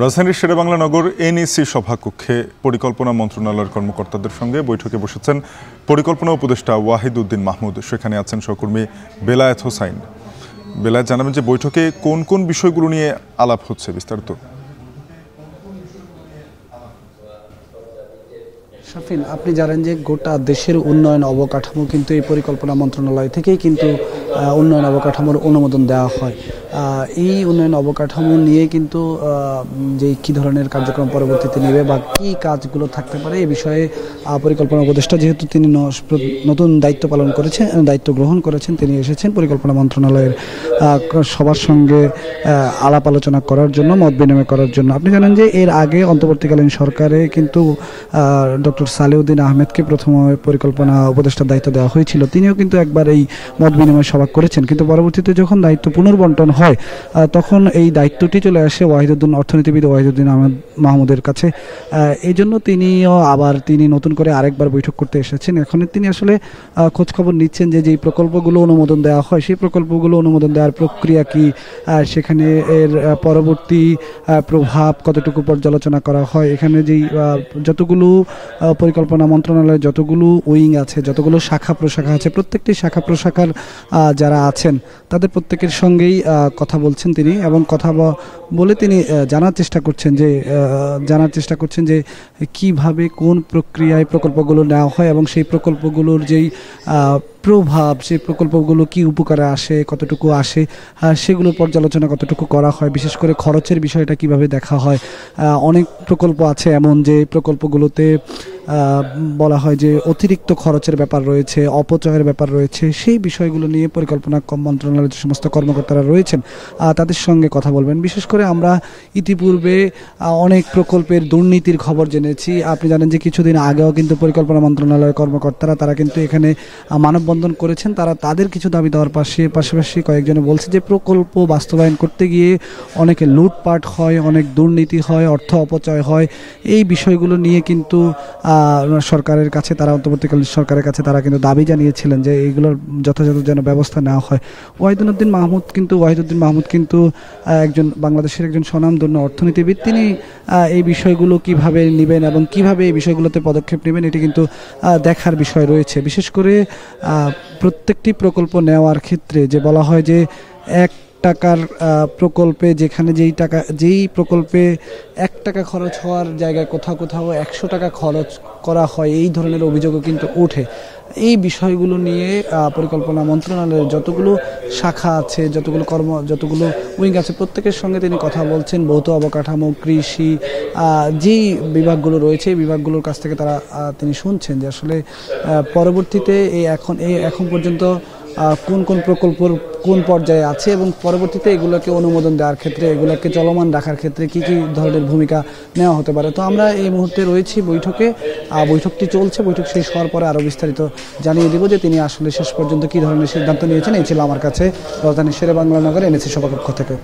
রাজধানীর শেরেবাংলা নগর এনইসি সভাকক্ষে পরিকল্পনা মন্ত্রণালয়ের কর্মকর্তাদের সঙ্গে বৈঠকে বসেছেন পরিকল্পনা উপদেষ্টা ওয়াহিদ উদ্দিন মাহমুদ। সেখানে আছেন সহকর্মী বেলায়েত হোসাইন। বেলায়েত, জানাবেন যে বৈঠকে কোন কোন বিষয়গুলো নিয়ে আলাপ হচ্ছে, বিস্তারিত। শাফিন, আপনি জানেন যে গোটা দেশের উন্নয়ন অবকাঠামো কিন্তু এই পরিকল্পনা মন্ত্রণালয় থেকেই কিন্তু উন্নয়ন অবকাঠামোর অনুমোদন দেওয়া হয়। এই উন্নয়ন অবকাঠামো নিয়ে কিন্তু যে কী ধরনের কার্যক্রম পরবর্তীতে নেবে বা কী কাজগুলো থাকতে পারে এ বিষয়ে পরিকল্পনা উপদেষ্টা, যেহেতু তিনি নতুন দায়িত্ব গ্রহণ করেছেন, তিনি এসেছেন পরিকল্পনা মন্ত্রণালয়ের সবার সঙ্গে আলাপ আলোচনা করার জন্য, মত বিনিময় করার জন্য। আপনি জানেন যে এর আগে অন্তর্বর্তীকালীন সরকারে কিন্তু ডক্টর সালেউদ্দিন আহমেদকে প্রথমে পরিকল্পনা উপদেষ্টার দায়িত্ব দেওয়া হয়েছিল। তিনিও কিন্তু একবার এই মত বিনিময় সভা করেছেন, কিন্তু পরবর্তীতে যখন দায়িত্ব পুনর্বন্টন হয় তখন এই দায়িত্বটি চলে আসে অর্থনীতিবিদ ওয়াহিদুদ্দিন মাহমুদের কাছে। এই জন্য তিনি নতুন করে আরেকবার বৈঠক করতে এসেছেন। এখন তিনি আসলে খোঁজখবর নিচ্ছেন যে যেই প্রকল্পগুলো অনুমোদন দেওয়া হয় সেই প্রকল্পগুলো অনুমোদন দেওয়ার প্রক্রিয়া কি, সেখানে এর পরবর্তী প্রভাব কতটুকু পর্যালোচনা করা হয়, এখানে যেই যতগুলো পরিকল্পনা মন্ত্রণালয়ের যতগুলো উইং আছে, যতগুলো শাখা প্রশাখা আছে, প্রত্যেকটি শাখা প্রশাখার যারা আছেন তাদের প্রত্যেকের সঙ্গেই কথা বলছেন তিনি, এবং কথা বলে তিনি জানার চেষ্টা করছেন যে কিভাবে কোন প্রক্রিয়ায় প্রকল্পগুলো নেওয়া হয় এবং সেই প্রকল্পগুলোর যেই প্রভাব, সেই প্রকল্পগুলো কি উপকারে আসে, কতটুকু আসে, সেগুলো পর্যালোচনা কতটুকু করা হয়। বিশেষ করে খরচের বিষয়টা কিভাবে দেখা হয়। অনেক প্রকল্প আছে এমন যে প্রকল্পগুলোতে বলা হয় যে অতিরিক্ত খরচের ব্যাপার রয়েছে, অপচয়ের ব্যাপার রয়েছে। সেই বিষয়গুলো নিয়ে পরিকল্পনা মন্ত্রণালয়ের যে সমস্ত কর্মকর্তারা রয়েছেন তাদের সঙ্গে কথা বলবেন। বিশেষ করে আমরা ইতিপূর্বে অনেক প্রকল্পের দুর্নীতির খবর জেনেছি। আপনি জানেন যে কিছুদিন আগেও কিন্তু পরিকল্পনা মন্ত্রণালয়ের কর্মকর্তারা তারা কিন্তু এখানে মানববন্ধন করেছেন। তারা তাদের কিছু দাবি দেওয়ার পাশাপাশি কয়েকজনে বলছে যে প্রকল্প বাস্তবায়ন করতে গিয়ে অনেকে লুটপাট হয়, অনেক দুর্নীতি হয়, অর্থ অপচয় হয়। এই বিষয়গুলো নিয়ে কিন্তু সরকারের কাছে, তারা অন্তর্বর্তীকালীন সরকারের কাছে তারা কিন্তু দাবি জানিয়েছিলেন যে এইগুলোর যথাযথ যেন ব্যবস্থা নেওয়া হয়। ওয়াহিদুদ্দিন মাহমুদ কিন্তু বাংলাদেশের একজন স্বনামধন্য অর্থনীতিবিদ। তিনি এই বিষয়গুলো কিভাবে নেবেন এবং কিভাবে এই বিষয়গুলোতে পদক্ষেপ নেবেন এটি কিন্তু দেখার বিষয় রয়েছে। বিশেষ করে প্রত্যেকটি প্রকল্প নেওয়ার ক্ষেত্রে যে বলা হয় যে 1 টাকার প্রকল্পে, যেখানে যেই প্রকল্পে 1 টাকা খরচ হওয়ার জায়গায় কোথাও 100 টাকা খরচ করা হয়, এই ধরনের অভিযোগও কিন্তু ওঠে। এই বিষয়গুলো নিয়ে পরিকল্পনা মন্ত্রণালয়ের যতগুলো শাখা আছে, যতগুলো উইং আছে, প্রত্যেকের সঙ্গে তিনি কথা বলছেন। ভৌত অবকাঠামো, কৃষি, যেই বিভাগগুলো রয়েছে এই বিভাগগুলোর কাছ থেকে তিনি শুনছেন যে আসলে পরবর্তীতে এখন পর্যন্ত কোন কোন প্রকল্প কোন পর্যায়ে আছে এবং পরবর্তীতে এগুলোকে অনুমোদন দেওয়ার ক্ষেত্রে, এগুলোকে চলমান রাখার ক্ষেত্রে কি কি ধরনের ভূমিকা নেওয়া হতে পারে। তো আমরা এই মুহূর্তে রয়েছি বৈঠকটি চলছে। বৈঠক শেষ হওয়ার পরে আরও বিস্তারিত জানিয়ে দেব যে তিনি আসলে শেষ পর্যন্ত কি ধরনের সিদ্ধান্ত নিয়েছেন। এই ছিল আমার কাছে রাজধানীর শেরেবাংলা নগর এনইসি সভাকক্ষ থেকে।